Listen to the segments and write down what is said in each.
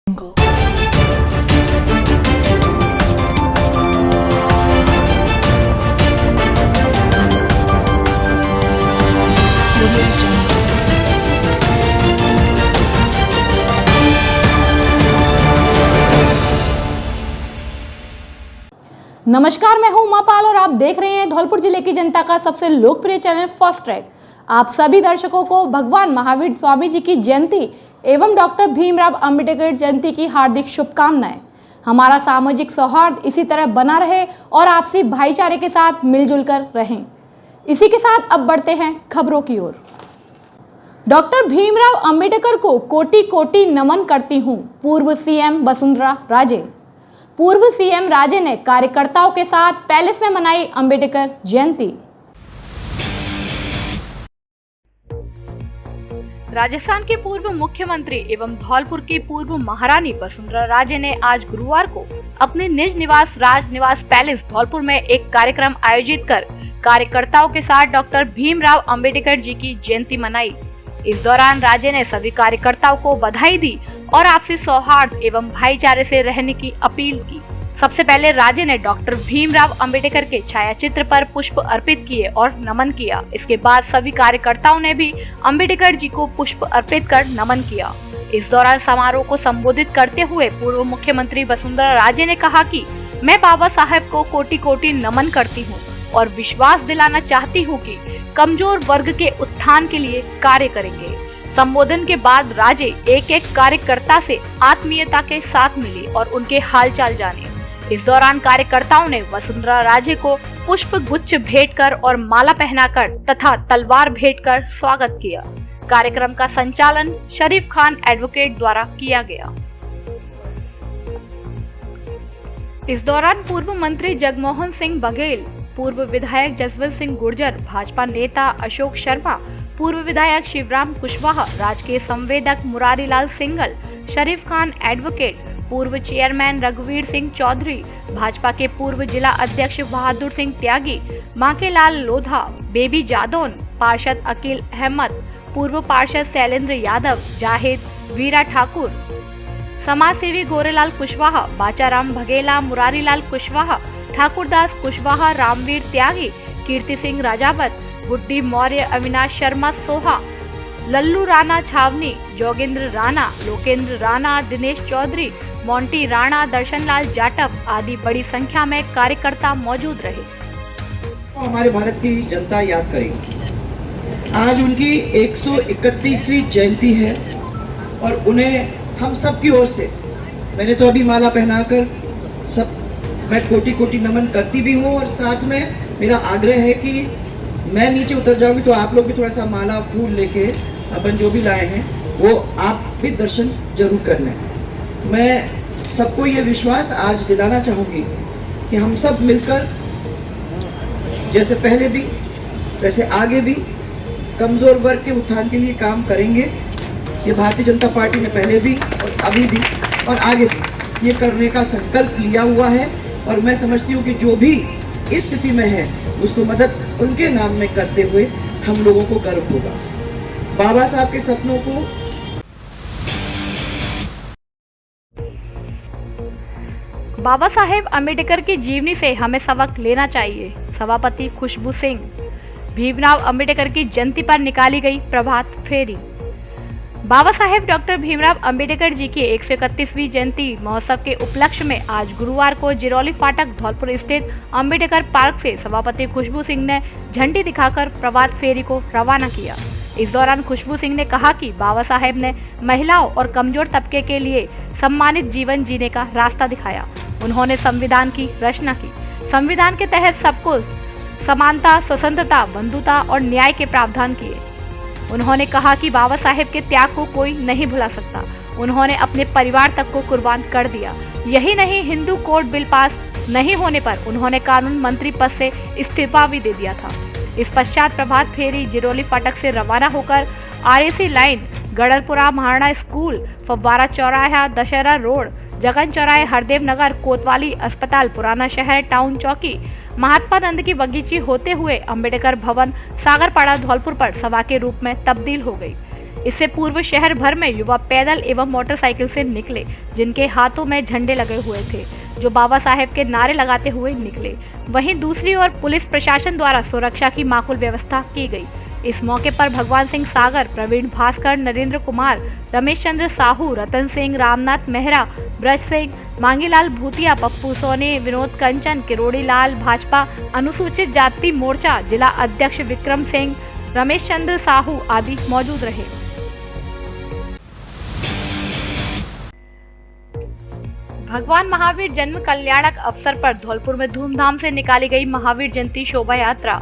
नमस्कार, मैं हूं उमापाल और आप देख रहे हैं धौलपुर जिले की जनता का सबसे लोकप्रिय चैनल फर्स्ट ट्रैक। आप सभी दर्शकों को भगवान महावीर स्वामी जी की जयंती एवं डॉक्टर भीमराव अंबेडकर जयंती की हार्दिक शुभकामनाएं। हमारा सामाजिक सौहार्द इसी तरह बना रहे और आपसी भाईचारे के साथ मिलजुल कर रहें। इसी के साथ अब बढ़ते हैं खबरों की ओर। डॉक्टर भीमराव अंबेडकर को कोटि कोटि नमन करती हूं, पूर्व सीएम वसुंधरा राजे। पूर्व सीएम राजे ने कार्यकर्ताओं के साथ पैलेस में मनाई अंबेडकर जयंती। राजस्थान के पूर्व मुख्यमंत्री एवं धौलपुर की पूर्व महारानी वसुंधरा राजे ने आज गुरुवार को अपने निज निवास राज निवास पैलेस धौलपुर में एक कार्यक्रम आयोजित कर कार्यकर्ताओं के साथ डॉक्टर भीमराव अंबेडकर जी की जयंती मनाई। इस दौरान राजे ने सभी कार्यकर्ताओं को बधाई दी और आपसी सौहार्द एवं भाईचारे से रहने की अपील की। सबसे पहले राजे ने डॉक्टर भीमराव अंबेडकर के छायाचित्र पर पुष्प अर्पित किए और नमन किया। इसके बाद सभी कार्यकर्ताओं ने भी अंबेडकर जी को पुष्प अर्पित कर नमन किया। इस दौरान समारोह को संबोधित करते हुए पूर्व मुख्यमंत्री वसुंधरा राजे ने कहा कि मैं बाबा साहेब को कोटि कोटि नमन करती हूँ और विश्वास दिलाना चाहती हूँ कि कमजोर वर्ग के उत्थान के लिए कार्य करेंगे। संबोधन के बाद राजे एक एक कार्यकर्ता से आत्मीयता के साथ मिली और उनके हालचाल जाने। इस दौरान कार्यकर्ताओं ने वसुंधरा राजे को पुष्प गुच्छ भेंट कर और माला पहनाकर तथा तलवार भेंट कर स्वागत किया। कार्यक्रम का संचालन शरीफ खान एडवोकेट द्वारा किया गया। इस दौरान पूर्व मंत्री जगमोहन सिंह बघेल, पूर्व विधायक जसवंत सिंह गुर्जर, भाजपा नेता अशोक शर्मा, पूर्व विधायक शिवराम कुशवाहा, राजकीय संवेदक मुरारीलाल सिंघल, शरीफ खान एडवोकेट, पूर्व चेयरमैन रघुवीर सिंह चौधरी, भाजपा के पूर्व जिला अध्यक्ष बहादुर सिंह त्यागी, माकेलाल लोधा, बेबी जादौन, पार्षद अकील अहमद, पूर्व पार्षद शैलेंद्र यादव, जाहिद वीरा ठाकुर, समाज सेवी गोरेलाल कुशवाहा, बाचाराम भगेला, मुरारीलाल कुशवाहा, ठाकुरदास कुशवाहा, रामवीर त्यागी, कीर्ति सिंह राजावत, गुड्डी मौर्य, अविनाश शर्मा सोहा, लल्लू राणा छावनी, जोगेंद्र राणा, लोकेंद्र राणा, दिनेश चौधरी, मोंटी राणा, दर्शनलाल जाटव आदि बड़ी संख्या में कार्यकर्ता मौजूद रहे। हमारे भारत की जनता याद करेगी। आज उनकी 131वीं जयंती है और उन्हें हम सब की ओर से, मैंने तो अभी माला पहनाकर सब मैं कोटि कोटि नमन करती भी हूँ और साथ में मेरा आग्रह है कि मैं नीचे उतर जाऊंगी तो आप लोग भी थोड़ा सा माला फूल लेके अपन जो भी लाए हैं वो आप भी दर्शन जरूर कर लें। मैं सबको ये विश्वास आज दिलाना चाहूँगी कि हम सब मिलकर जैसे पहले भी वैसे आगे भी कमज़ोर वर्ग के उत्थान के लिए काम करेंगे। ये भारतीय जनता पार्टी ने पहले भी और अभी भी और आगे भी ये करने का संकल्प लिया हुआ है और मैं समझती हूँ कि जो भी इस स्थिति में है उसको मदद उनके नाम में करते हुए हम लोगों को गर्व होगा। बाबा साहब के सपनों को बाबा साहेब अंबेडकर की जीवनी से हमें सबक लेना चाहिए। सभापति खुशबू सिंह। भीमराव अंबेडकर की जयंती पर निकाली गई प्रभात फेरी। बाबा साहेब डॉक्टर भीमराव अंबेडकर जी की 131वीं जयंती महोत्सव के उपलक्ष्य में आज गुरुवार को जिरौली फाटक धौलपुर स्थित अंबेडकर पार्क से सभापति खुशबू सिंह ने झंडी दिखाकर प्रभात फेरी को रवाना किया। इस दौरान खुशबू सिंह ने कहा कि बाबा साहेब ने महिलाओं और कमजोर तबके के लिए सम्मानित जीवन जीने का रास्ता दिखाया। उन्होंने संविधान की रचना की। संविधान के तहत सबको समानता, स्वतंत्रता, बंधुता और न्याय के प्रावधान किए। उन्होंने कहा कि बाबा साहेब के त्याग को कोई नहीं भुला सकता। उन्होंने अपने परिवार तक को कुर्बान कर दिया। यही नहीं, हिंदू कोड बिल पास नहीं होने पर उन्होंने कानून मंत्री पद से इस्तीफा भी दे दिया था। इस पश्चात प्रभात फेरी जिरौली फाटक से रवाना होकर आरएसी लाइन, गढ़लपुरा महाराणा स्कूल, फव्वारा चौराहा, दशहरा रोड, जगन चौराहे, हरदेव नगर, कोतवाली अस्पताल, पुराना शहर, टाउन चौकी, महात्मा नंद की बगीची होते हुए अंबेडकर भवन, सागरपाड़ा, धौलपुर पर सभा के रूप में तब्दील हो गई। इससे पूर्व शहर भर में युवा पैदल एवं मोटरसाइकिल से निकले, जिनके हाथों में झंडे लगे हुए थे, जो बाबा साहेब के नारे लगाते हुए निकले। वहीं दूसरी ओर पुलिस प्रशासन द्वारा सुरक्षा की माकूल व्यवस्था की गई। इस मौके पर भगवान सिंह सागर, प्रवीण भास्कर, नरेंद्र कुमार, रमेश चंद्र साहू, रतन सिंह, रामनाथ मेहरा, ब्रज सिंह, मांगीलाल भूतिया, पप्पू सोनी, विनोद कंचन, किरोड़ी लाल, भाजपा अनुसूचित जाति मोर्चा जिला अध्यक्ष विक्रम सिंह, रमेश चंद्र साहू आदि मौजूद रहे। भगवान महावीर जन्म कल्याणक अवसर पर धौलपुर में धूमधाम से निकाली गई महावीर जयंती शोभा यात्रा।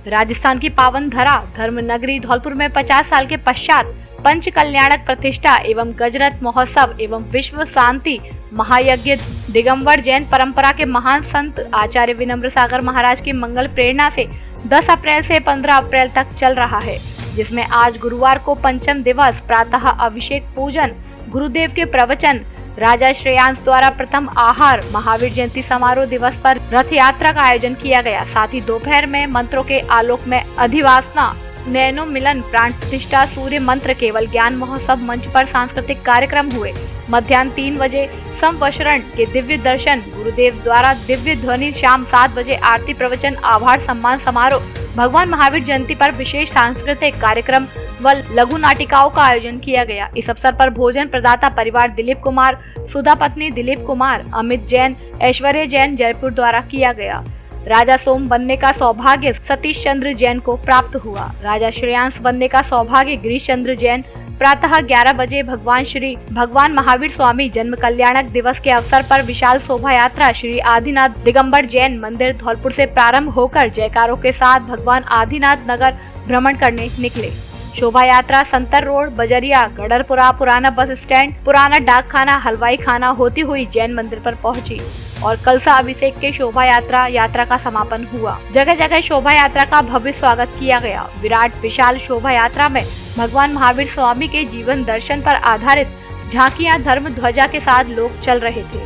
राजस्थान की पावन धरा धर्म नगरी धौलपुर में 50 साल के पश्चात पंच कल्याणक प्रतिष्ठा एवं गजरत महोत्सव एवं विश्व शांति महायज्ञ दिगंबर जैन परंपरा के महान संत आचार्य विनम्र सागर महाराज की मंगल प्रेरणा से 10 अप्रैल से 15 अप्रैल तक चल रहा है, जिसमें आज गुरुवार को पंचम दिवस प्रातः अभिषेक पूजन, गुरुदेव के प्रवचन, राजा श्रेयांश द्वारा प्रथम आहार, महावीर जयंती समारोह दिवस पर रथ यात्रा का आयोजन किया गया। साथ ही दोपहर में मंत्रों के आलोक में अधिवासना, नैनो मिलन, प्राण प्रतिष्ठा, सूर्य मंत्र, केवल ज्ञान महोत्सव मंच पर सांस्कृतिक कार्यक्रम हुए। मध्याह्न 3 बजे संवत्सरण के दिव्य दर्शन, गुरुदेव द्वारा दिव्य ध्वनि, शाम 7 बजे आरती प्रवचन, आभार सम्मान समारोह, भगवान महावीर जयंती पर विशेष सांस्कृतिक कार्यक्रम व लघु नाटिकाओं का आयोजन किया गया। इस अवसर पर भोजन प्रदाता परिवार दिलीप कुमार, सुधा पत्नी दिलीप कुमार, अमित जैन, ऐश्वर्य जैन जयपुर द्वारा किया गया। राजा सोम बनने का सौभाग्य सतीश चंद्र जैन को प्राप्त हुआ। राजा श्रेयांश बनने का सौभाग्य गिरीश चंद्र जैन। प्रातः 11 बजे भगवान महावीर स्वामी जन्म कल्याणक दिवस के अवसर पर विशाल शोभा यात्रा श्री आदिनाथ दिगंबर जैन मंदिर धौलपुर से प्रारंभ होकर जयकारों के साथ भगवान आदिनाथ नगर भ्रमण करने निकले। शोभा यात्रा संतर रोड, बजरिया, गडरपुरा, पुराना बस स्टैंड, पुराना डाक खाना, हलवाई खाना होती हुई जैन मंदिर पर पहुंची और कलसा अभिषेक के शोभा यात्रा का समापन हुआ। जगह जगह शोभा यात्रा का भव्य स्वागत किया गया। विराट विशाल शोभा यात्रा में भगवान महावीर स्वामी के जीवन दर्शन पर आधारित झांकियां धर्म ध्वजा के साथ लोग चल रहे थे।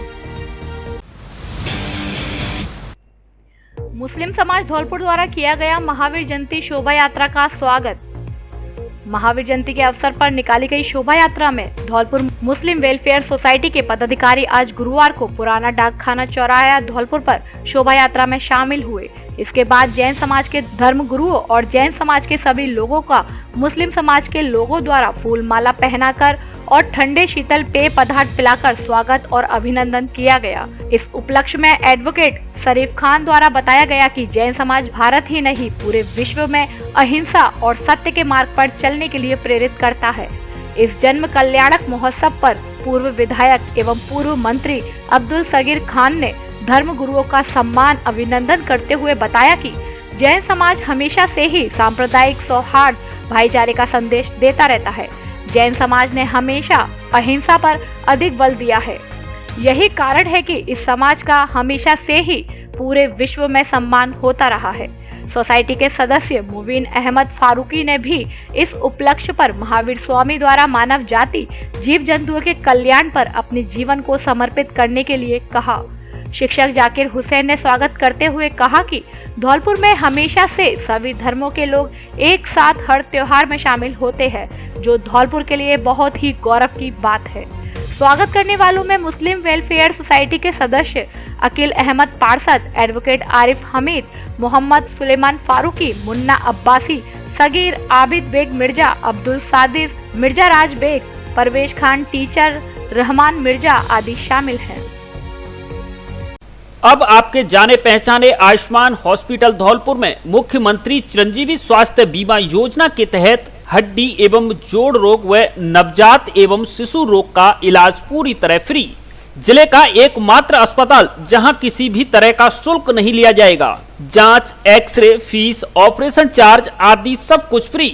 मुस्लिम समाज धौलपुर द्वारा किया गया महावीर जयंती शोभा यात्रा का स्वागत। महावीर जयंती के अवसर पर निकाली गई शोभा यात्रा में धौलपुर मुस्लिम वेलफेयर सोसाइटी के पदाधिकारी आज गुरुवार को पुराना डाक खाना चौराहा धौलपुर पर शोभा यात्रा में शामिल हुए। इसके बाद जैन समाज के धर्म गुरुओं और जैन समाज के सभी लोगों का मुस्लिम समाज के लोगों द्वारा फूल माला पहनाकर और ठंडे शीतल पेय पदार्थ पिलाकर स्वागत और अभिनंदन किया गया। इस उपलक्ष्य में एडवोकेट शरीफ खान द्वारा बताया गया कि जैन समाज भारत ही नहीं पूरे विश्व में अहिंसा और सत्य के मार्ग पर चलने के लिए प्रेरित करता है। इस जन्म कल्याणक महोत्सव पर पूर्व विधायक एवं पूर्व मंत्री अब्दुल सगीर खान ने धर्म गुरुओं का सम्मान अभिनंदन करते हुए बताया कि जैन समाज हमेशा से ही सांप्रदायिक सौहार्द, भाईचारे का संदेश देता रहता है। जैन समाज ने हमेशा अहिंसा पर अधिक बल दिया है। यही कारण है कि इस समाज का हमेशा से ही पूरे विश्व में सम्मान होता रहा है। सोसाइटी के सदस्य मुबीन अहमद फारूकी ने भी इस उपलक्ष्य पर महावीर स्वामी द्वारा मानव जाति, जीव जंतुओं के कल्याण पर अपने जीवन को समर्पित करने के लिए कहा। शिक्षक जाकिर हुसैन ने स्वागत करते हुए कहा कि धौलपुर में हमेशा से सभी धर्मों के लोग एक साथ हर त्योहार में शामिल होते हैं, जो धौलपुर के लिए बहुत ही गौरव की बात है। स्वागत करने वालों में मुस्लिम वेलफेयर सोसाइटी के सदस्य अकील अहमद पार्षद, एडवोकेट आरिफ हमीद, मोहम्मद सुलेमान फारूकी, मुन्ना अब्बासी, सगीर, आबिद बेग मिर्जा, अब्दुल सादिर, मिर्जा राज बेग, परवेश खान टीचर, रहमान मिर्जा आदि शामिल हैं। अब आपके जाने पहचाने आयुष्मान हॉस्पिटल धौलपुर में मुख्यमंत्री चिरंजीवी स्वास्थ्य बीमा योजना के तहत हड्डी एवं जोड़ रोग व नवजात एवं शिशु रोग का इलाज पूरी तरह फ्री। जिले का एकमात्र अस्पताल जहां किसी भी तरह का शुल्क नहीं लिया जाएगा। जांच, एक्सरे, फीस, ऑपरेशन चार्ज आदि सब कुछ फ्री।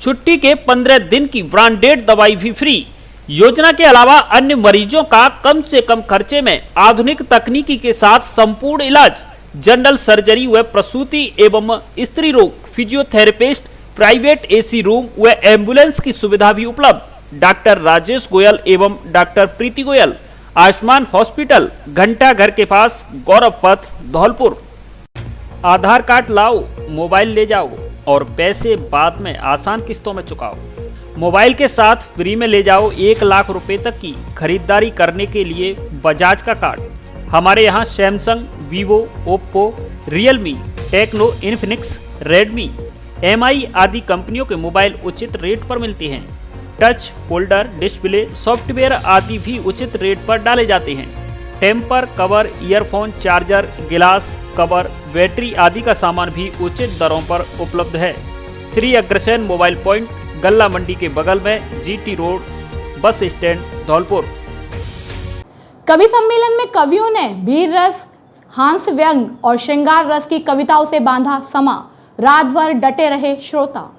छुट्टी के 15 दिन की ब्रांडेड दवाई भी फ्री। योजना के अलावा अन्य मरीजों का कम से कम खर्चे में आधुनिक तकनीकी के साथ संपूर्ण इलाज, जनरल सर्जरी व प्रसूति एवं स्त्री रोग, फिजियोथेरेपिस्ट, प्राइवेट एसी रूम व एम्बुलेंस की सुविधा भी उपलब्ध। डॉक्टर राजेश गोयल एवं डॉक्टर प्रीति गोयल, आयुष्मान हॉस्पिटल, घंटा घर के पास, गौरव पथ, धौलपुर। आधार कार्ड लाओ, मोबाइल ले जाओ और पैसे बाद में आसान किस्तों में चुकाओ। मोबाइल के साथ फ्री में ले जाओ 1 लाख रुपए तक की खरीदारी करने के लिए बजाज का कार्ड। हमारे यहाँ Samsung, Vivo, Oppo, Realme, Tecno, Infinix, Redmi, Mi आदि कंपनियों के मोबाइल उचित रेट पर मिलते हैं। टच, होल्डर, डिस्प्ले, सॉफ्टवेयर आदि भी उचित रेट पर डाले जाते हैं। टेम्पर, कवर, ईयरफोन, चार्जर, गिलास, कवर, बैटरी आदि का सामान भी उचित दरों पर उपलब्ध है। श्री अग्रसेन मोबाइल पॉइंट, गल्ला मंडी के बगल में, GT road, bus stand, Dholpur. कवि सम्मेलन में कवियों ने वीर रस, हास्य व्यंग और श्रृंगार रस की कविताओं से बांधा समा। रात भर डटे रहे श्रोता।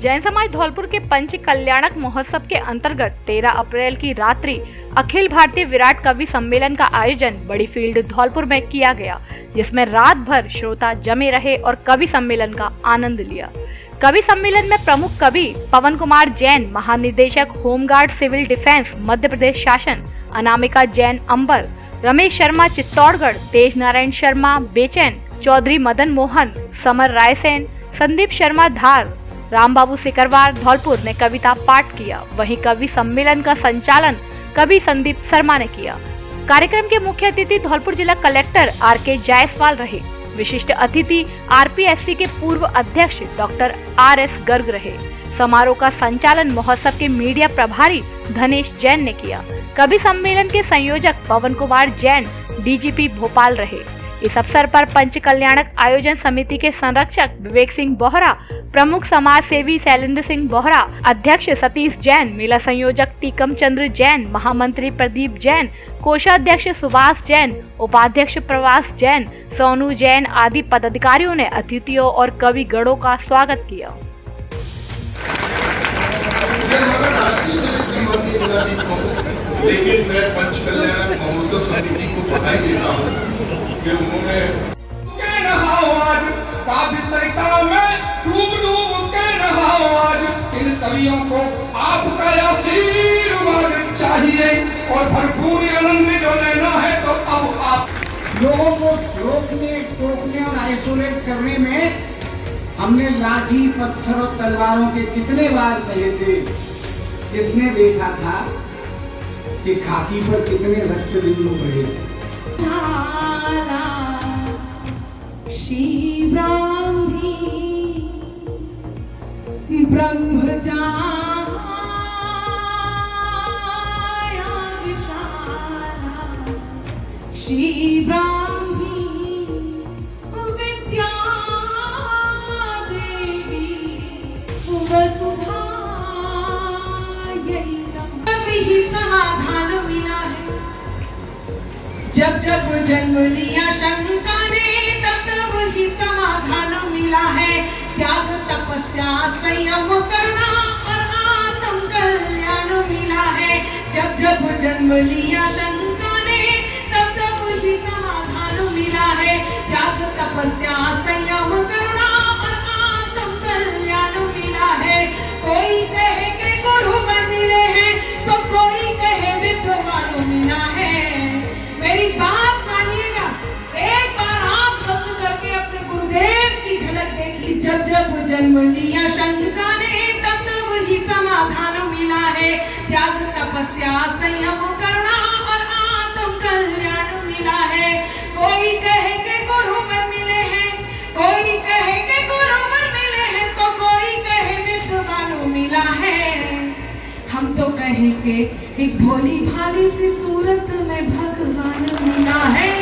जैन समाज धौलपुर के पंच कल्याणक महोत्सव के अंतर्गत 13 अप्रैल की रात्रि अखिल भारतीय विराट कवि सम्मेलन का आयोजन बड़ी फील्ड धौलपुर में किया गया, जिसमें रात भर श्रोता जमे रहे और कवि सम्मेलन का आनंद लिया। कवि सम्मेलन में प्रमुख कवि पवन कुमार जैन, महानिदेशक home guard civil defence Madhya Pradesh शासन, अनामिका जैन अंबर, रमेश शर्मा चित्तौड़गढ़, तेज नारायण शर्मा बेचैन, चौधरी मदन मोहन, समर रायसेन, संदीप शर्मा धार, रामबाबू सिकरवार धौलपुर ने कविता पाठ किया। वहीं कवि सम्मेलन का संचालन कवि संदीप शर्मा ने किया। कार्यक्रम के मुख्य अतिथि धौलपुर जिला कलेक्टर आर.के. जायसवाल रहे। विशिष्ट अतिथि आरपीएससी के पूर्व अध्यक्ष डॉक्टर आर.एस. गर्ग रहे। समारोह का संचालन महोत्सव के मीडिया प्रभारी धनेश जैन ने किया। कवि सम्मेलन के संयोजक पवन कुमार जैन डीजीपी भोपाल रहे। इस अवसर पर पंच कल्याणक आयोजन समिति के संरक्षक विवेक सिंह बोहरा, प्रमुख समाज सेवी शैलेंद्र सिंह बोहरा, अध्यक्ष सतीश जैन, मेला संयोजक टीकम चंद्र जैन, महामंत्री प्रदीप जैन, कोषाध्यक्ष सुभाष जैन, उपाध्यक्ष प्रवास जैन, सोनू जैन आदि पदाधिकारियों ने अतिथियों और कवि गणों का स्वागत किया। लेकिन मैं पंच कल्याणक महोत्सव समिति को बधाई देता हूँ कि उन्होंने काव्य सरिता में डूब के नहाओ आज। इन कवियों को आपका आशीर्वाद चाहिए और भरपूर आनंद जो लेना है तो अब आप लोगों को रोकने, टोकने और आइसोलेट करने में हमने लाठी, पत्थर और तलवारों के कितने बार सहे थे। किसने देखा था कि खाकी पर कितने रक्त बिंदु बढ़े। ब्रह्मचार्य श्री ब्राह्मी विद्या देवी वसुधा यही समाधान मिला है। जब जब जन्म लिया शंका ने तब तब ही समाधान मिला है। त्याग, तपस्या, संयम करना और आत्म कल्याण मिला है। जब जब जन्म लिया शंका ने तब तब ही समाधान मिला है। त्याग, तपस्या, संयम करना और आत्म कल्याण मिला है। कोई कहे के गुरु बन मिले हैं तो कोई कहे विद्वान मिला है। मेरी बात मानिएगा, एक बार आप भक्त करके अपने गुरुदेव की झलक देखी। जब जब जन्म लिया शंका ने तब तब ही समाधान मिला है। त्याग, तपस्या, संयम करना और आत्म कल्याण मिला है। कोई कहे के गुरु बन मिले हैं, कोई कहे के गुरु बन मिले हैं तो कोई कहे विद्वान मिला है। हम तो कहें कि एक भोली भाली सी सूरत में भगवान मिला है।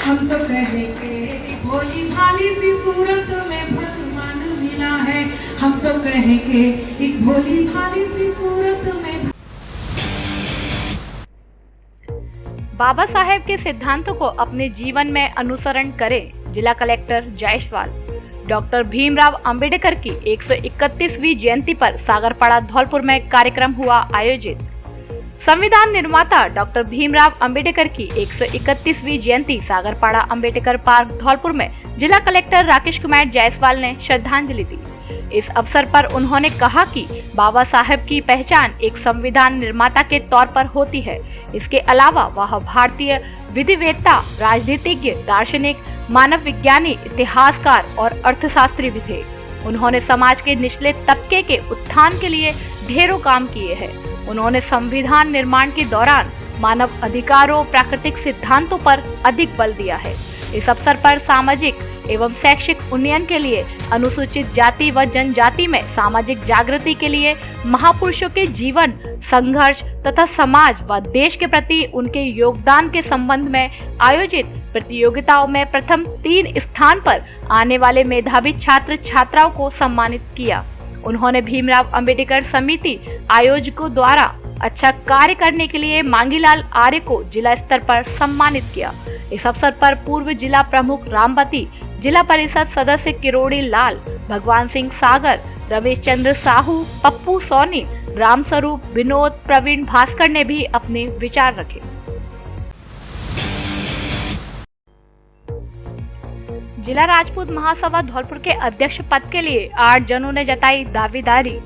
हम तो कहें कि एक भोली भाली सी सूरत में भगवान मिला है। हम तो कहें कि एक भोली भाली सी सूरत में। बाबा साहेब के सिद्धांतों को अपने जीवन में अनुसरण करें। जिला कलेक्टर जायसवाल। डॉक्टर भीमराव अंबेडकर की 131वीं जयंती पर सागरपाड़ा धौलपुर में कार्यक्रम हुआ आयोजित। संविधान निर्माता डॉक्टर भीमराव अंबेडकर की 131वीं जयंती सागरपाड़ा अंबेडकर पार्क धौलपुर में जिला कलेक्टर राकेश कुमार जायसवाल ने श्रद्धांजलि दी। इस अवसर पर उन्होंने कहा कि बाबा साहेब की पहचान एक संविधान निर्माता के तौर पर होती है। इसके अलावा वह भारतीय विधिवेत्ता, राजनीतिज्ञ, दार्शनिक, मानव विज्ञानी, इतिहासकार और अर्थशास्त्री भी थे। उन्होंने समाज के निचले तबके के उत्थान के लिए ढेरों काम किए हैं। उन्होंने संविधान निर्माण के दौरान मानव अधिकारों, प्राकृतिक सिद्धांतों पर अधिक बल दिया है। इस अवसर पर सामाजिक एवं शैक्षिक उन्नयन के लिए, अनुसूचित जाति व जनजाति में सामाजिक जागृति के लिए महापुरुषों के जीवन, संघर्ष तथा समाज व देश के प्रति उनके योगदान के संबंध में आयोजित प्रतियोगिताओं में प्रथम 3 स्थान पर आने वाले मेधावी छात्र छात्राओं को सम्मानित किया। उन्होंने भीमराव अंबेडकर समिति आयोजकों द्वारा अच्छा कार्य करने के लिए मांगीलाल आर्य को जिला स्तर पर सम्मानित किया। इस अवसर पर पूर्व जिला प्रमुख रामवती, जिला परिषद सदस्य किरोड़ी लाल, भगवान सिंह सागर, रमेश चंद्र साहू, पप्पू सोनी, राम स्वरूप, विनोद, प्रवीण भास्कर ने भी अपने विचार रखे। जिला राजपूत महासभा धौलपुर के अध्यक्ष पद के लिए 8 जनों ने जताई दावेदारी।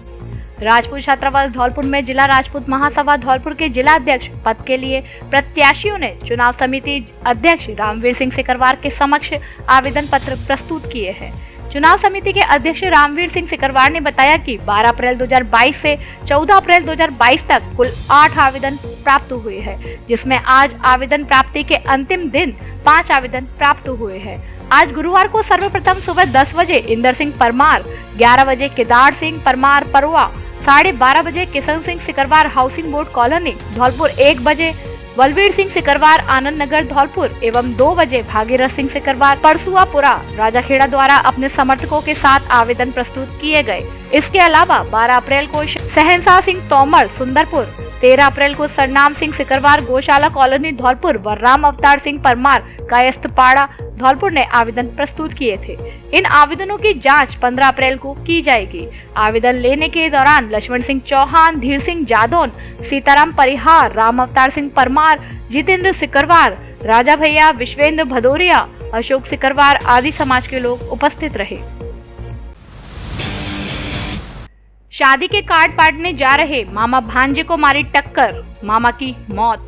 राजपूत छात्रावास धौलपुर में जिला राजपूत महासभा धौलपुर के जिला अध्यक्ष पद के लिए प्रत्याशियों ने चुनाव समिति अध्यक्ष रामवीर सिंह सिकरवार के समक्ष आवेदन पत्र प्रस्तुत किए हैं। चुनाव समिति के अध्यक्ष रामवीर सिंह सिकरवार ने बताया कि 12 अप्रैल 2022 से 14 अप्रैल 2022 तक कुल 8 आवेदन प्राप्त हुए हैं, जिसमें आज आवेदन प्राप्ति के अंतिम दिन 5 आवेदन प्राप्त हुए हैं। आज गुरुवार को सर्वप्रथम सुबह 10 बजे इंदर सिंह परमार, 11 बजे केदार सिंह परमार परवा, 12:30 बजे Kishan Singh Sikarwar housing board colony Dholpur, 1 बजे बलवीर सिंह सिकरवार आनंद नगर धौलपुर एवं 2 बजे भागीरथ सिंह सिकरवार परसुआपुरा राजाखेड़ा द्वारा अपने समर्थकों के साथ आवेदन प्रस्तुत किए गए। इसके अलावा 12 अप्रैल को शहनशाह सिंह तोमर सुंदरपुर, 13 अप्रैल को सरनाम सिंह सिकरवार गौशाला कॉलोनी धौलपुर व राम अवतार सिंह परमार कायस्थपाड़ा धौलपुर ने आवेदन प्रस्तुत किए थे। इन आवेदनों की जांच 15 अप्रैल को की जाएगी। आवेदन लेने के दौरान लक्ष्मण सिंह चौहान, धीर सिंह जादौन, सीताराम परिहार, राम अवतार सिंह परमार, जितेंद्र सिकरवार, राजा भैया, विश्वेंद्र भदौरिया, अशोक सिकरवार आदि समाज के लोग उपस्थित रहे। शादी के कार्ड बांटने जा रहे मामा भांजे को मारी टक्कर, मामा की मौत।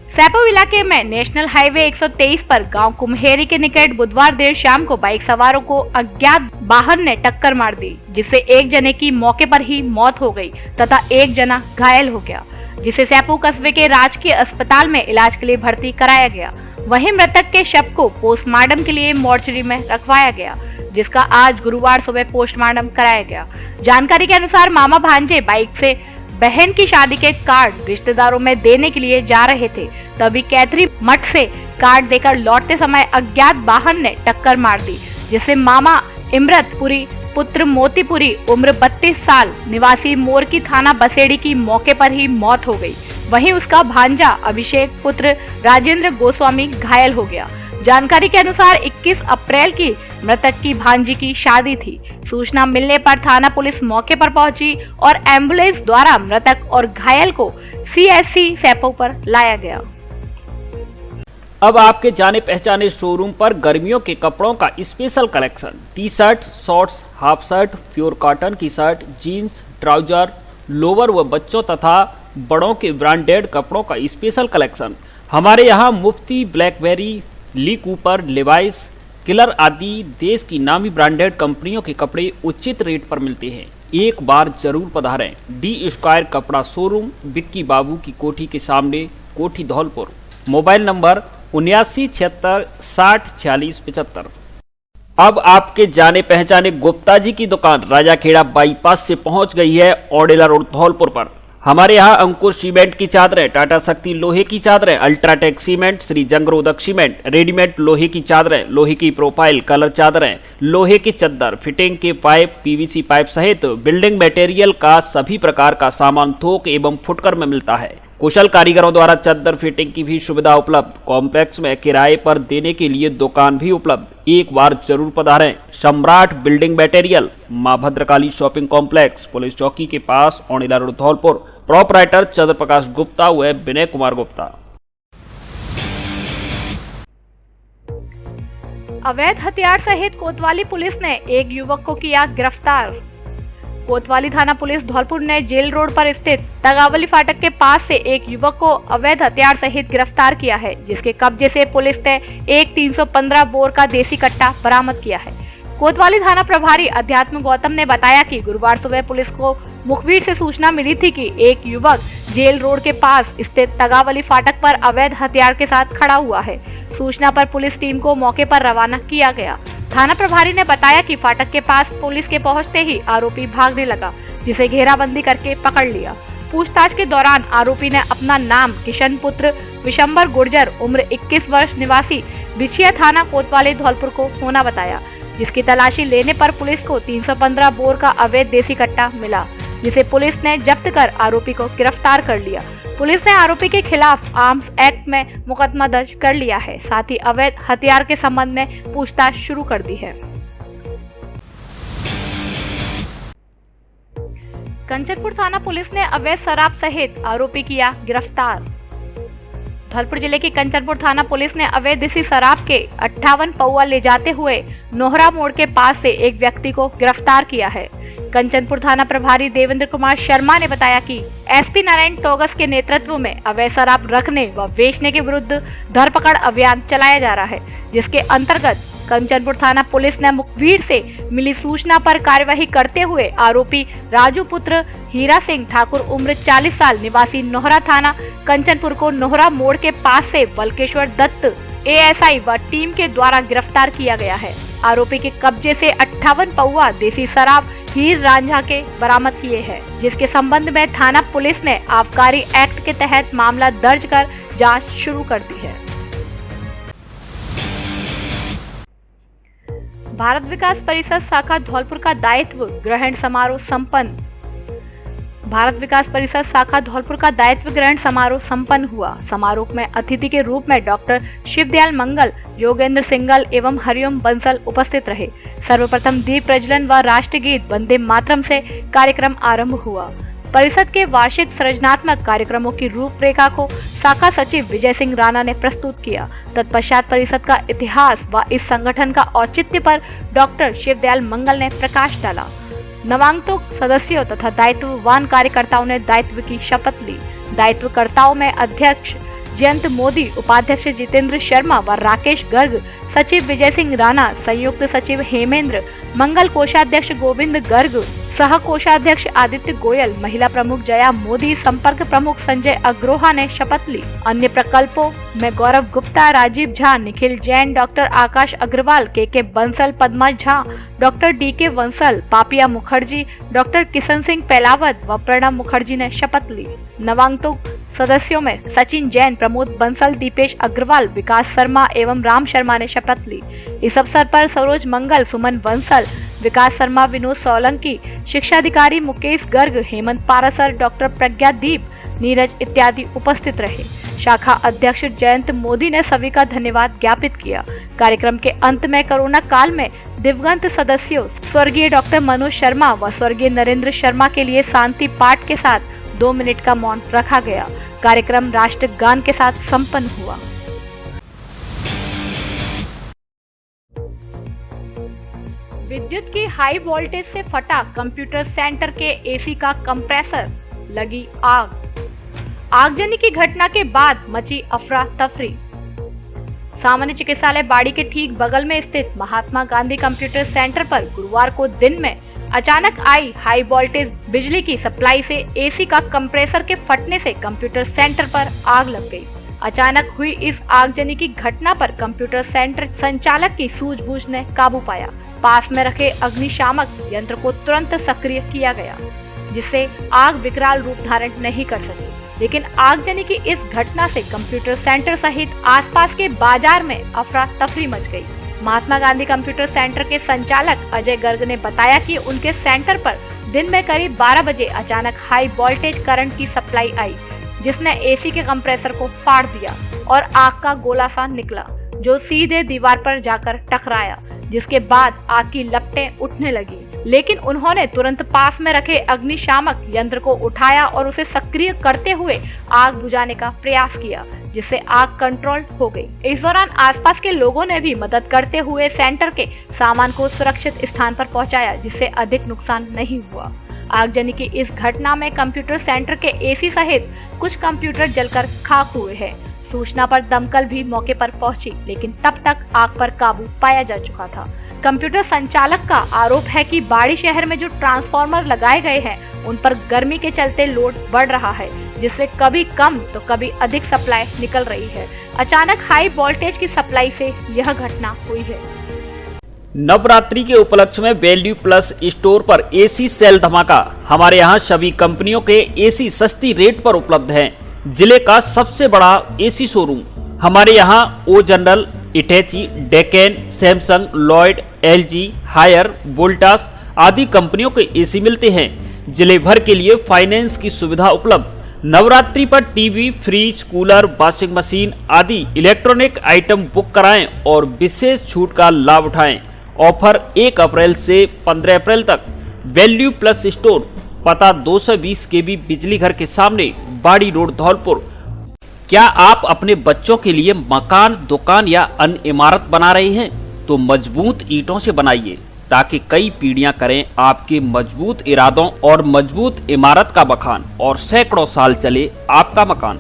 सैपो इलाके में नेशनल हाईवे 123 पर गांव कुम्हेरी के निकट बुधवार देर शाम को बाइक सवारों को अज्ञात वाहन ने टक्कर मार दी, जिससे एक जने की मौके पर ही मौत हो गई तथा एक जना घायल हो गया, जिसे सैपो कस्बे के राजकीय अस्पताल में इलाज के लिए भर्ती कराया गया। वहीं मृतक के शव को पोस्टमार्टम के लिए मोर्चरी में रखवाया गया, जिसका आज गुरुवार सुबह पोस्टमार्टम कराया गया। जानकारी के अनुसार मामा भांजे बाइक से बहन की शादी के कार्ड रिश्तेदारों में देने के लिए जा रहे थे, तभी कैथरी मठ से कार्ड देकर लौटते समय अज्ञात वाहन ने टक्कर मार दी, जिससे मामा इमरतपुरी पुत्र मोतीपुरी उम्र 32 साल निवासी मोरकी थाना बसेड़ी की मौके पर ही मौत हो गई। वहीं उसका भांजा अभिषेक पुत्र राजेंद्र गोस्वामी घायल हो गया। जानकारी के अनुसार 21 अप्रैल की मृतक की भांजी की शादी थी। सूचना मिलने पर थाना पुलिस मौके पर पहुंची और एम्बुलेंस द्वारा मृतक और घायल को सीएससी सैपो पर लाया गया। अब आपके जाने पहचाने शोरूम पर गर्मियों के कपड़ों का special collection, T shirt, shorts, half shirt, pure cotton की शर्ट, जीन्स, ट्राउजर, लोवर व बच्चों तथा बड़ों के ब्रांडेड कपड़ों का स्पेशल कलेक्शन। हमारे यहाँ Mufti, BlackBerry, Lee Cooper, Levi's, Killer आदि देश की नामी ब्रांडेड कंपनियों के कपड़े उचित रेट पर मिलते हैं। एक बार जरूर पधारें। डी स्क्वायर कपड़ा शोरूम, बिक्की बाबू की कोठी के सामने, कोठी धौलपुर। Mobile number 7976 60 46 75। अब आपके जाने पहचाने गुप्ता जी की दुकान राजाखेड़ा बाईपास से पहुंच गई है ओडेला रोड धौलपुर पर। हमारे यहाँ अंकुर सीमेंट की चादरें, टाटा शक्ति लोहे की चादरें, अल्ट्राटेक सीमेंट, श्री जंगरोधक सीमेंट, रेडीमेड लोहे की चादरें, लोहे की प्रोफाइल कलर चादरें, लोहे की चद्दर, फिटिंग के पाइप, पीवीसी पाइप सहित बिल्डिंग मटेरियल का सभी प्रकार का सामान थोक एवं फुटकर में मिलता है। कुशल कारीगरों द्वारा चद्दर फिटिंग की भी सुविधा उपलब्ध। कॉम्प्लेक्स में किराए पर देने के लिए दुकान भी उपलब्ध। एक बार जरूर पधारें। सम्राट बिल्डिंग मटेरियल, मां भद्रकाली शॉपिंग कॉम्प्लेक्स, पुलिस चौकी के पास, ओडेला रोड धौलपुर। प्रोपराइटर चंद्र प्रकाश गुप्ता व विनय कुमार गुप्ता। अवैध हथियार सहित कोतवाली पुलिस ने एक युवक को किया गिरफ्तार। कोतवाली थाना पुलिस धौलपुर ने जेल रोड पर स्थित तगावली फाटक के पास से एक युवक को अवैध हथियार सहित गिरफ्तार किया है, जिसके कब्जे से पुलिस ने एक 315 बोर का देसी कट्टा बरामद किया है। कोतवाली थाना प्रभारी अध्यात्म गौतम ने बताया कि गुरुवार सुबह पुलिस को मुखबिर से सूचना मिली थी कि एक युवक जेल रोड के पास स्थित तगावली फाटक पर अवैध हथियार के साथ खड़ा हुआ है। सूचना पर पुलिस टीम को मौके पर रवाना किया गया। थाना प्रभारी ने बताया कि फाटक के पास पुलिस के पहुंचते ही आरोपी भागने लगा, जिसे घेराबंदी करके पकड़ लिया। पूछताछ के दौरान आरोपी ने अपना नाम किशन पुत्र विशंबर गुर्जर उम्र 21 वर्ष निवासी बिछिया थाना कोतवाली धौलपुर को होना बताया, जिसकी तलाशी लेने पर पुलिस को 315 बोर का अवैध देसी कट्टा मिला, जिसे पुलिस ने जब्त कर आरोपी को गिरफ्तार कर लिया। पुलिस ने आरोपी के खिलाफ आर्म्स एक्ट में मुकदमा दर्ज कर लिया है, साथ ही अवैध हथियार के संबंध में पूछताछ शुरू कर दी है। कंचनपुर थाना पुलिस ने अवैध शराब सहित आरोपी किया गिरफ्तार। धौलपुर जिले की कंचनपुर थाना पुलिस ने अवैध देसी शराब के 58 पौवा ले जाते हुए नोहरा मोड़ के पास से एक व्यक्ति को गिरफ्तार किया है। कंचनपुर थाना प्रभारी देवेंद्र कुमार शर्मा ने बताया कि एसपी नारायण टोगस के नेतृत्व में अवैध शराब रखने व बेचने के विरुद्ध धरपकड़ अभियान चलाया जा रहा है, जिसके अंतर्गत कंचनपुर थाना पुलिस ने मुखबिर से मिली सूचना पर कार्यवाही करते हुए आरोपी राजू पुत्र हीरा सिंह ठाकुर उम्र 40 साल निवासी नोहरा थाना कंचनपुर को नोहरा मोड़ के पास से बल्केश्वर दत्त एएसआई व टीम के द्वारा गिरफ्तार किया गया है। आरोपी के कब्जे से 58 पौवा देसी शराब हीर रांझा के बरामद किए हैं, जिसके संबंध में थाना पुलिस ने आबकारी एक्ट के तहत मामला दर्ज कर जांच शुरू कर दी है। भारत विकास परिषद शाखा धौलपुर का दायित्व ग्रहण समारोह संपन्न। भारत विकास परिषद शाखा धौलपुर का दायित्व ग्रहण समारोह संपन्न हुआ। समारोह में अतिथि के रूप में डॉक्टर शिवदयाल मंगल, योगेंद्र सिंगल एवं हरिओम बंसल उपस्थित रहे। सर्वप्रथम दीप प्रज्वलन व राष्ट्रगीत वंदे मातरम से कार्यक्रम आरंभ हुआ। परिषद के वार्षिक सृजनात्मक कार्यक्रमों की रूपरेखा को शाखा सचिव विजय सिंह राणा ने प्रस्तुत किया। तत्पश्चात परिषद का इतिहास व इस संगठन का औचित्य पर डॉक्टर शिवदयाल मंगल ने प्रकाश डाला। नवागतों सदस्यों तथा दायित्ववान कार्यकर्ताओं ने दायित्व की शपथ ली। दायित्वकर्ताओं में अध्यक्ष जयंत मोदी, उपाध्यक्ष जितेंद्र शर्मा व राकेश गर्ग, सचिव विजय सिंह राणा, संयुक्त सचिव हेमेंद्र मंगल, कोषाध्यक्ष गोविंद गर्ग, सह कोषाध्यक्ष आदित्य गोयल, महिला प्रमुख जया मोदी, संपर्क प्रमुख संजय अग्रोहा ने शपथ ली। अन्य प्रकल्पों में Gaurav Gupta, Rajiv Jha, Nikhil Jain, doctor Akash Agarwal, K Bansal, Padma Jha, doctor DK Vansal, Papia Mukherjee, doctor Kishan Singh Pelawat व प्रणव मुखर्जी ने शपथ ली। नवागतों सदस्यों में सचिन जैन, प्रमोद बंसल, दीपेश अग्रवाल, विकास शर्मा एवं राम शर्मा ने शपथ ली। इस अवसर पर सरोज मंगल, सुमन बंसल, विकास शर्मा, विनोद सोलंकी, शिक्षाधिकारी मुकेश गर्ग, हेमंत पारासर, डॉक्टर प्रज्ञादीप, नीरज इत्यादि उपस्थित रहे। शाखा अध्यक्ष जयंत मोदी ने सभी का धन्यवाद ज्ञापित किया। कार्यक्रम के अंत में कोरोना काल में दिवंगत सदस्यों स्वर्गीय डॉक्टर मनोज शर्मा व स्वर्गीय नरेंद्र शर्मा के लिए शांति पाठ के साथ 2 मिनट का मौन रखा गया। कार्यक्रम राष्ट्रगान के साथ संपन्न हुआ। विद्युत की हाई वोल्टेज से फटा कंप्यूटर सेंटर के एसी का कंप्रेसर, लगी आग। आगजनी की घटना के बाद मची अफरा तफरी। सामान्य चिकित्सालय बाड़ी के ठीक बगल में स्थित महात्मा गांधी कंप्यूटर सेंटर पर गुरुवार को दिन में अचानक आई हाई वोल्टेज बिजली की सप्लाई से एसी का कंप्रेसर के फटने से कंप्यूटर सेंटर पर आग लग गई। अचानक हुई इस आगजनी की घटना पर कंप्यूटर सेंटर संचालक की सूझबूझ ने काबू पाया। पास में रखे अग्निशामक यंत्र को तुरंत सक्रिय किया गया, जिससे आग विकराल रूप धारण नहीं कर सकी। लेकिन आगजनी की इस घटना से कंप्यूटर सेंटर सहित आसपास के बाजार में अफरा तफरी मच गई। महात्मा गांधी कंप्यूटर सेंटर के संचालक अजय गर्ग ने बताया कि उनके सेंटर पर दिन में करीब 12 बजे अचानक हाई वोल्टेज करंट की सप्लाई आई, जिसने एसी के कंप्रेसर को फाड़ दिया और आग का गोला सा निकला, जो सीधे दीवार पर जाकर टकराया, जिसके बाद आग की लपटें उठने लगी। लेकिन उन्होंने तुरंत पास में रखे अग्निशामक यंत्र को उठाया और उसे सक्रिय करते हुए आग बुझाने का प्रयास किया, जिससे आग कंट्रोल हो गई। इस दौरान आसपास के लोगों ने भी मदद करते हुए सेंटर के सामान को सुरक्षित स्थान पर पहुंचाया, जिससे अधिक नुकसान नहीं हुआ। आगजनी की इस घटना में कंप्यूटर सेंटर के एसी सहित कुछ कंप्यूटर जलकर खाक हुए हैं। सूचना पर दमकल भी मौके पर पहुंची, लेकिन तब तक आग पर काबू पाया जा चुका था। कंप्यूटर संचालक का आरोप है कि बाड़ी शहर में जो ट्रांसफार्मर लगाए गए हैं उन पर गर्मी के चलते लोड बढ़ रहा है, जिससे कभी कम तो कभी अधिक सप्लाई निकल रही है। अचानक हाई वोल्टेज की सप्लाई से यह घटना हुई है। नवरात्रि के उपलक्ष्य में वैल्यू प्लस स्टोर पर एसी सेल धमाका। हमारे यहाँ सभी कंपनियों के एसी सस्ती रेट पर उपलब्ध हैं। जिले का सबसे बड़ा एसी शोरूम। हमारे यहाँ O General, Hitachi, Daikin, Samsung, Lloyd, LG, Haier, Voltas आदि कंपनियों के एसी मिलते हैं। जिले भर के लिए फाइनेंस की सुविधा उपलब्ध। नवरात्रि पर TV, fridge, cooler, washing machine आदि इलेक्ट्रॉनिक आइटम बुक कराएं और विशेष छूट का लाभ उठाएं। ऑफर 1 अप्रैल से 15 अप्रैल तक। वैल्यू प्लस स्टोर, पता 220 केबी बिजली घर के सामने, बाड़ी रोड, धौलपुर। क्या आप अपने बच्चों के लिए मकान, दुकान या अन्य इमारत बना रहे हैं? तो मजबूत ईंटों से बनाइए, ताकि कई पीढ़ियां करें आपके मजबूत इरादों और मजबूत इमारत का बखान और सैकड़ों साल चले आपका मकान।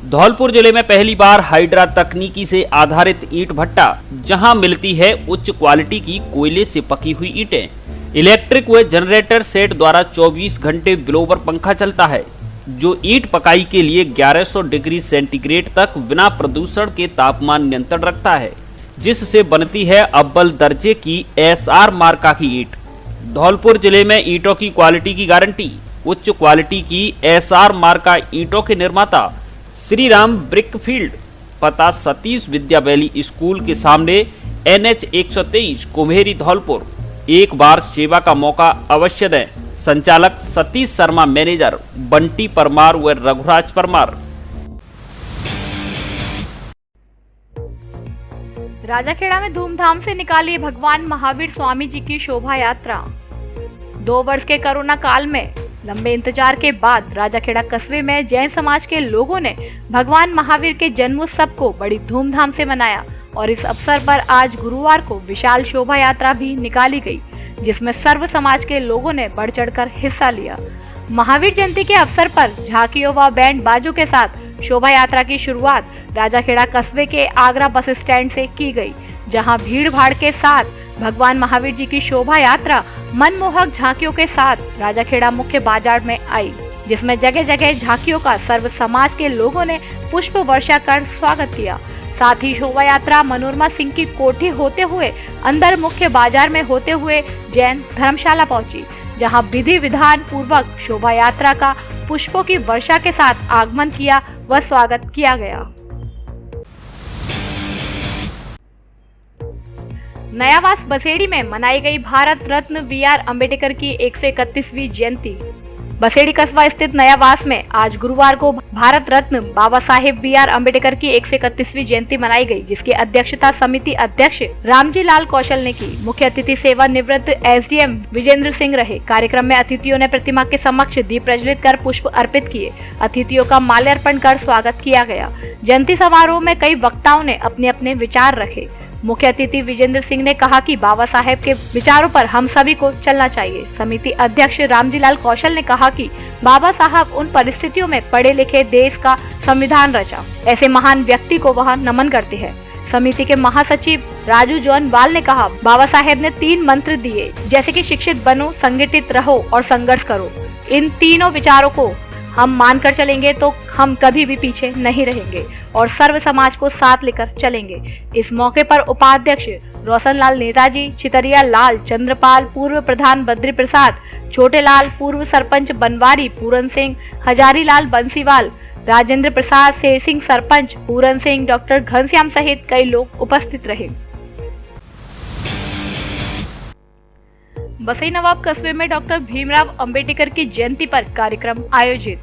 धौलपुर जिले में पहली बार हाइड्रा तकनीकी से आधारित ईंट भट्टा, जहां मिलती है उच्च क्वालिटी की कोयले से पकी हुई ईंटें। इलेक्ट्रिक व जनरेटर सेट द्वारा 24 घंटे ब्लोवर पंखा चलता है, जो ईंट पकाई के लिए 1100 डिग्री सेंटीग्रेड तक बिना प्रदूषण के तापमान नियंत्रण रखता है, जिससे बनती है अव्वल दर्जे की एसआर मार्का की ईंट। धौलपुर जिले में ईंटों की क्वालिटी की गारंटी। उच्च क्वालिटी की एसआर मार्का ईंटों के निर्माता श्री राम ब्रिक फील्ड, पता सतीश विद्या वैली स्कूल के सामने, NH 123, कुम्हेरी, धौलपुर। एक बार सेवा का मौका अवश्य दें। संचालक सतीश शर्मा, मैनेजर बंटी परमार व रघुराज परमार। राजाखेड़ा में धूमधाम से निकाली भगवान महावीर स्वामी जी की शोभा यात्रा। 2 वर्ष के कोरोना काल में लंबे इंतजार के बाद राजाखेड़ा कस्बे में जैन समाज के लोगों ने भगवान महावीर के जन्मोत्सव को बड़ी धूमधाम से मनाया और इस अवसर पर आज गुरुवार को विशाल शोभा यात्रा भी निकाली गई, जिसमें सर्व समाज के लोगों ने बढ़ चढ़कर हिस्सा लिया। महावीर जयंती के अवसर पर झांकियों व बैंड बाजों के साथ शोभा यात्रा की शुरुआत राजाखेड़ा कस्बे के आगरा बस स्टैंड से की गई, जहां भीड़ भाड़ के साथ भगवान महावीर जी की शोभा यात्रा मनमोहक झांकियों के साथ राजाखेड़ा मुख्य बाजार में आई, जिसमें जगह जगह झांकियों का सर्व समाज के लोगों ने पुष्प वर्षा कर स्वागत किया। साथ ही शोभा यात्रा मनोरमा सिंह की कोठी होते हुए अंदर मुख्य बाजार में होते हुए जैन धर्मशाला पहुंची, जहां विधि विधान पूर्वक शोभा यात्रा का पुष्पों की वर्षा के साथ आगमन किया व स्वागत किया गया। नयावास बसेड़ी में मनाई गई भारत रत्न BR अम्बेडकर की 131वीं जयंती। बसेड़ी कस्बा स्थित नयावास में आज गुरुवार को भारत रत्न बाबा साहेब BR अम्बेडकर की 131वीं जयंती मनाई गई, जिसकी अध्यक्षता समिति अध्यक्ष रामजी लाल कौशल ने की। मुख्य अतिथि सेवानिवृत्त SDM विजेंद्र सिंह रहे। कार्यक्रम में अतिथियों ने प्रतिमा के समक्ष दीप प्रज्वलित कर पुष्प अर्पित किए। अतिथियों का माल्यार्पण कर स्वागत किया गया। जयंती समारोह में कई वक्ताओं ने अपने अपने विचार रखे। मुख्य अतिथि विजेंद्र सिंह ने कहा कि बाबा साहेब के विचारों पर हम सभी को चलना चाहिए। समिति अध्यक्ष रामजीलाल कौशल ने कहा कि बाबा साहब उन परिस्थितियों में पढ़े लिखे देश का संविधान रचा, ऐसे महान व्यक्ति को वह नमन करते हैं। समिति के महासचिव राजू जौनवाल ने कहा, बाबा साहेब ने 3 मंत्र दिए, जैसे कि शिक्षित बनो, संगठित रहो और संघर्ष करो। इन तीनों विचारों को हम मानकर चलेंगे तो हम कभी भी पीछे नहीं रहेंगे और सर्व समाज को साथ लेकर चलेंगे। इस मौके पर उपाध्यक्ष रोशनलाल नेताजी, चितरिया लाल, चंद्रपाल, पूर्व प्रधान बद्री प्रसाद, छोटे लाल, पूर्व सरपंच बनवारी पूरन सिंह, हजारी लाल बंसीवाल, राजेंद्र प्रसाद, शेर सिंह सरपंच पूरन सिंह, डॉक्टर घनश्याम सहित कई लोग उपस्थित रहे। बसई नवाब कस्बे में डॉक्टर भीमराव अंबेडकर की जयंती पर कार्यक्रम आयोजित।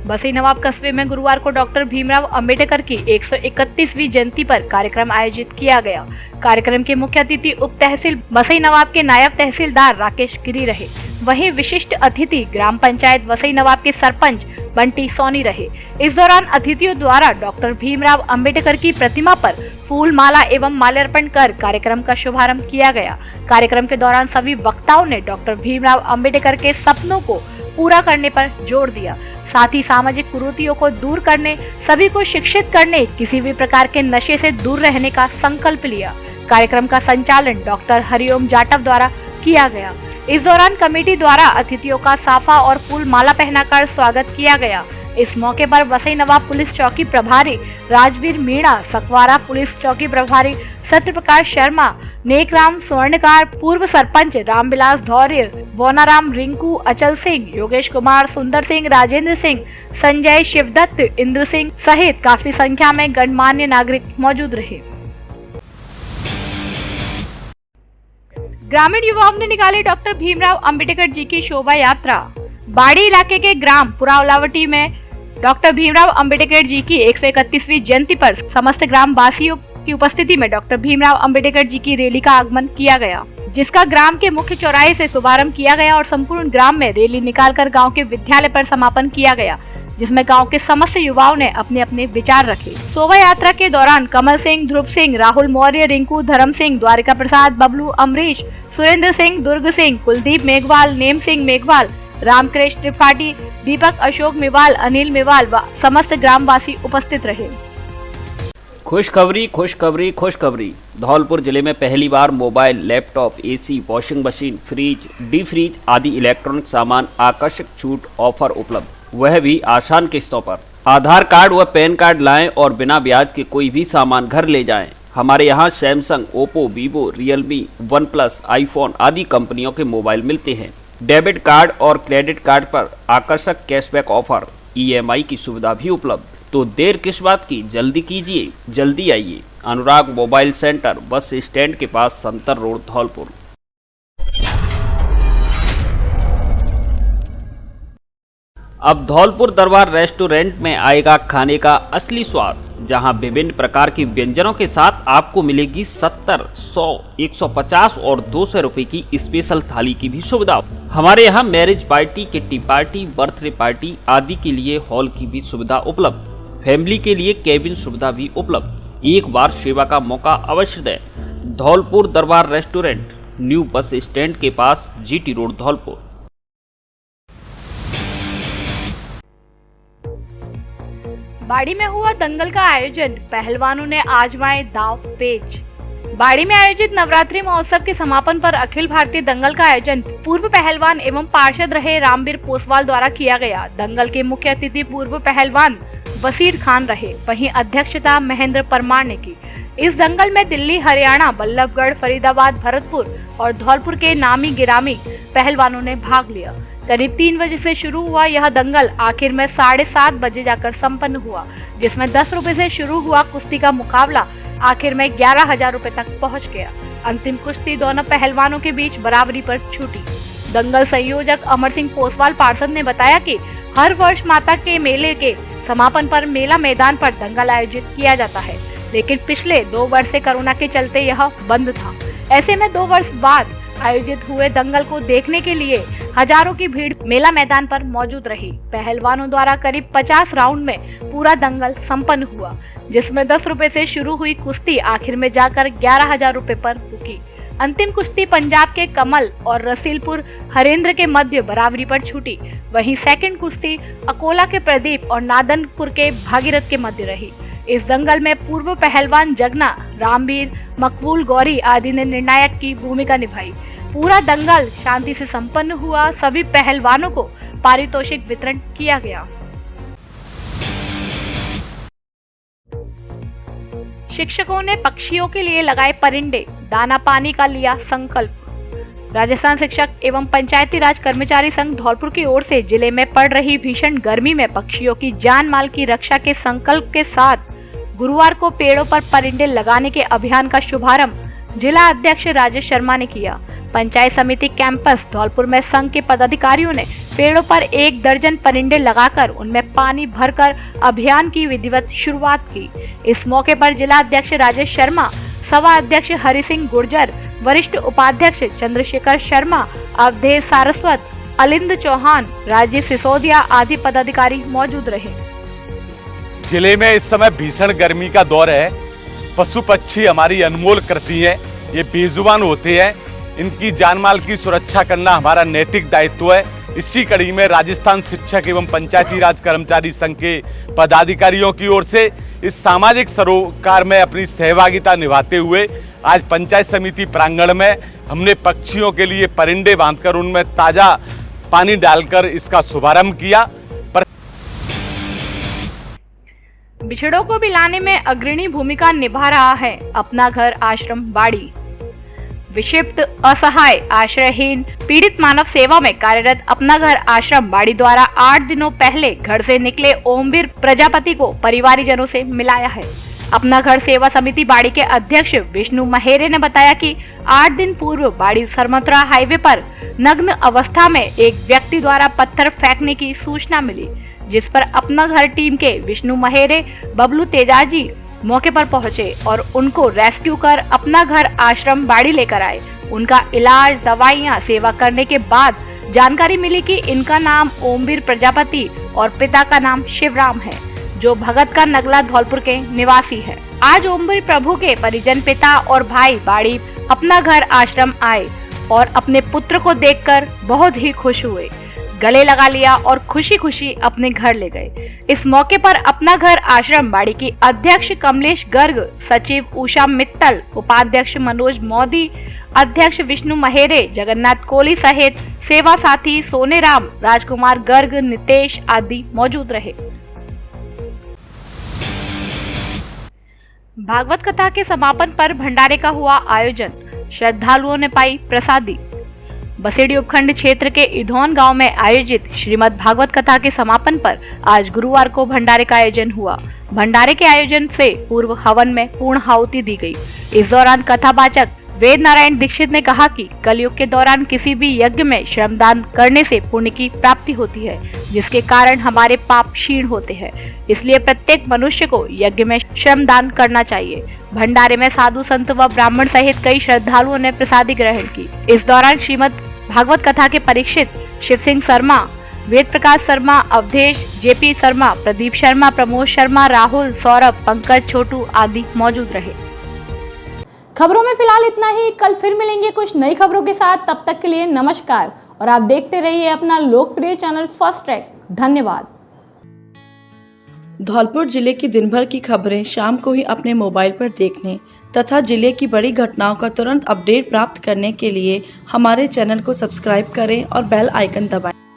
बसई नवाब कस्बे में गुरुवार को डॉक्टर भीमराव अंबेडकर की 131वीं जयंती पर कार्यक्रम आयोजित किया गया। कार्यक्रम के मुख्य अतिथि उप तहसील बसई नवाब के नायब तहसीलदार राकेश गिरी रहे। वहीं विशिष्ट अतिथि ग्राम पंचायत बसई नवाब के सरपंच बंटी सोनी रहे। इस दौरान अतिथियों द्वारा डॉक्टर भीमराव अंबेडकर की प्रतिमा पर फूल माला एवं माल्यार्पण कर कार्यक्रम का शुभारंभ किया गया। कार्यक्रम के दौरान सभी वक्ताओं ने डॉक्टर भीमराव अंबेडकर के सपनों को पूरा करने पर जोर दिया। साथ ही सामाजिक कुरीतियों को दूर करने, सभी को शिक्षित करने, किसी भी प्रकार के नशे से दूर रहने का संकल्प लिया। कार्यक्रम का संचालन डॉक्टर हरिओम जाटव द्वारा किया गया। इस दौरान कमेटी द्वारा अतिथियों का साफा और फूल माला पहनाकर स्वागत किया गया। इस मौके पर बसई नवाब पुलिस चौकी प्रभारी राजवीर मीणा, सकवारा पुलिस चौकी प्रभारी सत्य प्रकाश शर्मा, नेकराम स्वर्णकार, पूर्व सरपंच रामविलास धौर्य, बोनाराम, रिंकू, अचल सिंह, योगेश कुमार, सुंदर सिंह, राजेंद्र सिंह, संजय, शिवदत्त, इंद्र सिंह सहित काफी संख्या में गणमान्य नागरिक मौजूद रहे। ग्रामीण युवाओं ने निकाली डॉक्टर भीमराव अंबेडकर जी की शोभा यात्रा। बाड़ी इलाके के ग्राम पुरावलावटी में डॉक्टर भीमराव अंबेडकर जी की 131वीं जयंती पर समस्त ग्राम वासियों की उपस्थिति में डॉक्टर भीमराव अंबेडकर जी की रैली का आगमन किया गया, जिसका ग्राम के मुख्य चौराहे से शुभारंभ किया गया और संपूर्ण ग्राम में रैली निकालकर गांव के विद्यालय पर समापन किया गया, जिसमें गांव के समस्त युवाओं ने अपने अपने विचार रखे। शोभा यात्रा के दौरान कमल सिंह, ध्रुव सिंह, राहुल मौर्य, रिंकू, धर्म सिंह, द्वारिका प्रसाद, बबलू, अमरीश, सुरेंद्र सिंह, दुर्ग सिंह, कुलदीप मेघवाल, नेम सिंह मेघवाल, रामकृष्ण त्रिपाठी, दीपक अशोक मेवाल, अनिल मेवाल व समस्त ग्रामवासी उपस्थित रहे। खुशखबरी खुशखबरी खुशखबरी। धौलपुर जिले में पहली बार mobile, laptop, AC, washing machine, fridge, D fridge आदि इलेक्ट्रॉनिक सामान आकर्षक छूट ऑफर उपलब्ध, वह भी आसान किस्तों पर। आधार कार्ड व पैन कार्ड लाएं और बिना ब्याज के कोई भी सामान घर ले जाएं। हमारे यहाँ Samsung, Oppo, Vivo, Realme, one plus, iPhone आदि कंपनियों के मोबाइल मिलते हैं। डेबिट कार्ड और क्रेडिट कार्ड पर आकर्षक कैशबैक ऑफर, EMI की सुविधा भी उपलब्ध। तो देर किस बात की, जल्दी कीजिए, जल्दी आइए। अनुराग मोबाइल सेंटर, बस स्टैंड के पास, संतर रोड, धौलपुर। अब धौलपुर दरबार रेस्टोरेंट में आएगा खाने का असली स्वाद, जहां विभिन्न प्रकार के व्यंजनों के साथ आपको मिलेगी 70, 100, 150 और 200 रुपए की स्पेशल थाली की भी सुविधा। हमारे यहाँ marriage party, kitty party, birthday party आदि के लिए हॉल की भी सुविधा उपलब्ध। फैमिली के लिए केबिन सुविधा भी उपलब्ध। एक बार सेवा का मौका अवश्य दें। धौलपुर दरबार रेस्टोरेंट, न्यू बस स्टैंड के पास, GT रोड, धौलपुर। बाड़ी में हुआ दंगल का आयोजन, पहलवानों ने आजमाए दांव पेच। बाड़ी में आयोजित नवरात्रि महोत्सव के समापन पर अखिल भारतीय दंगल का आयोजन पूर्व पहलवान एवं पार्षद रहे रामवीर पोसवाल द्वारा किया गया। दंगल के मुख्य अतिथि पूर्व पहलवान वसीर खान रहे, वहीं अध्यक्षता महेंद्र परमार ने की। इस दंगल में दिल्ली, हरियाणा, बल्लभगढ़, फरीदाबाद, भरतपुर और धौलपुर के नामी गिरामी पहलवानों ने भाग लिया। करीब 3 बजे से शुरू हुआ यह दंगल आखिर में 7:30 बजे जाकर संपन्न हुआ, जिसमें 10 रुपए से शुरू हुआ कुश्ती का मुकाबला आखिर में 11,000 रुपए तक पहुंच गया। अंतिम कुश्ती दोनों पहलवानों के बीच बराबरी पर छूटी। दंगल संयोजक अमर सिंह पोसवाल पार्षद ने बताया कि हर वर्ष माता के मेले के समापन पर मेला मैदान पर दंगल आयोजित किया जाता है, लेकिन पिछले 2 वर्ष से कोरोना के चलते यह बंद था। ऐसे में 2 वर्ष बाद आयोजित हुए दंगल को देखने के लिए हजारों की भीड़ मेला मैदान पर मौजूद रही। पहलवानों द्वारा करीब 50 राउंड में पूरा दंगल संपन्न हुआ, जिसमें 10 रुपए से शुरू हुई कुश्ती आखिर में जाकर 11,000 रुपए पर रुकी। अंतिम कुश्ती पंजाब के कमल और रसीलपुर हरेंद्र के मध्य बराबरी पर छूटी। वहीं सेकंड कुश्ती अकोला के प्रदीप और नादनपुर के भागीरथ के मध्य रही। इस दंगल में पूर्व पहलवान जगना, रामवीर, मकबूल गौरी आदि ने निर्णायक की भूमिका निभाई। पूरा दंगल शांति से संपन्न हुआ। सभी पहलवानों को पारितोषिक वितरण किया गया। शिक्षकों ने पक्षियों के लिए लगाए परिंदे, दाना पानी का लिया संकल्प। राजस्थान शिक्षक एवं पंचायती राज कर्मचारी संघ धौलपुर की ओर से जिले में पड़ रही भीषण गर्मी में पक्षियों की जान माल की रक्षा के संकल्प के साथ गुरुवार को पेड़ों पर परिंदे लगाने के अभियान का शुभारंभ जिला अध्यक्ष राजेश शर्मा ने किया। पंचायत समिति कैंपस धौलपुर में संघ के पदाधिकारियों ने पेड़ों पर 1 दर्जन परिंदे लगाकर उनमें पानी भरकर अभियान की विधिवत शुरुआत की। इस मौके पर जिला अध्यक्ष राजेश शर्मा, सभा अध्यक्ष हरि सिंह गुर्जर, वरिष्ठ उपाध्यक्ष चंद्रशेखर शर्मा, अवधेश सारस्वत, अलिंद चौहान, राजीव सिसोदिया आदि पदाधिकारी मौजूद रहे। जिले में इस समय भीषण गर्मी का दौर है। पशु पक्षी हमारी अनमोल कृति है, ये बेजुबान होते हैं, इनकी जान माल की सुरक्षा करना हमारा नैतिक दायित्व है। इसी कड़ी में राजस्थान शिक्षक एवं पंचायती राज कर्मचारी संघ के पदाधिकारियों की ओर से इस सामाजिक सरोकार में अपनी सहभागिता निभाते हुए आज पंचायत समिति प्रांगण में हमने पक्षियों के लिए परिंदे बांधकर उनमें ताजा पानी डालकर इसका शुभारंभ किया। बिछड़ों को भी लाने में अग्रणी भूमिका निभा रहा है अपना घर आश्रम बाड़ी। विक्षिप्त, असहाय, आश्रयहीन, पीड़ित मानव सेवा में कार्यरत अपना घर आश्रम बाड़ी द्वारा 8 दिनों पहले घर से निकले ओमवीर प्रजापति को परिवारजनों से मिलाया है। अपना घर सेवा समिति बाड़ी के अध्यक्ष विष्णु महेरे ने बताया कि 8 दिन पूर्व बाड़ी सरमथुरा हाईवे पर नग्न अवस्था में एक व्यक्ति द्वारा पत्थर फेंकने की सूचना मिली, जिस पर अपना घर टीम के विष्णु महेरे, बबलू तेजाजी मौके पर पहुंचे और उनको रेस्क्यू कर अपना घर आश्रम बाड़ी लेकर आए। उनका इलाज, दवाइयां, सेवा करने के बाद जानकारी मिली कि इनका नाम ओमवीर प्रजापति और पिता का नाम शिवराम है, जो भगत का नगला धौलपुर के निवासी है। आज ओमवीर प्रभु के परिजन पिता और भाई बाड़ी अपना घर आश्रम आए और अपने पुत्र को देखकर बहुत ही खुश हुए, गले लगा लिया और खुशी खुशी अपने घर ले गए। इस मौके पर अपना घर आश्रम बाड़ी की अध्यक्ष कमलेश गर्ग, सचिव उषा मित्तल, उपाध्यक्ष मनोज मोदी, अध्यक्ष विष्णु महेरे, जगन्नाथ कोहली सहित सेवा साथी सोनेराम, राजकुमार गर्ग, नितेश आदि मौजूद रहे। भागवत कथा के समापन पर भंडारे का हुआ आयोजन, श्रद्धालुओं ने पाई प्रसादी। बसेड़ी उपखंड क्षेत्र के इधौन गांव में आयोजित श्रीमद् भागवत कथा के समापन पर आज गुरुवार को भंडारे का आयोजन हुआ। भंडारे के आयोजन से पूर्व हवन में पूर्ण आहुति दी गई। इस दौरान कथावाचक वेद नारायण दीक्षित ने कहा कि कलयुग के दौरान किसी भी यज्ञ में श्रमदान करने से पुण्य की प्राप्ति होती है, जिसके कारण हमारे पाप क्षीण होते हैं। इसलिए प्रत्येक मनुष्य को यज्ञ में श्रमदान करना चाहिए। भंडारे में साधु संत व ब्राह्मण सहित कई श्रद्धालुओं ने प्रसादी ग्रहण की। इस दौरान श्रीमद् भागवत कथा के परीक्षित, शिव सिंह शर्मा, वेद प्रकाश शर्मा, अवधेश, जेपी शर्मा, प्रदीप शर्मा, प्रमोद शर्मा, राहुल, सौरभ, पंकज, छोटू आदि मौजूद रहे। खबरों में फिलहाल इतना ही। कल फिर मिलेंगे कुछ नई खबरों के साथ। तब तक के लिए नमस्कार और आप देखते रहिए अपना लोकप्रिय चैनल फर्स्ट ट्रैक। धन्यवाद। धौलपुर जिले की दिन भर की खबरें शाम को ही अपने मोबाइल पर देखने तथा जिले की बड़ी घटनाओं का तुरंत अपडेट प्राप्त करने के लिए हमारे चैनल को सब्सक्राइब करें और बेल आइकन दबाएं।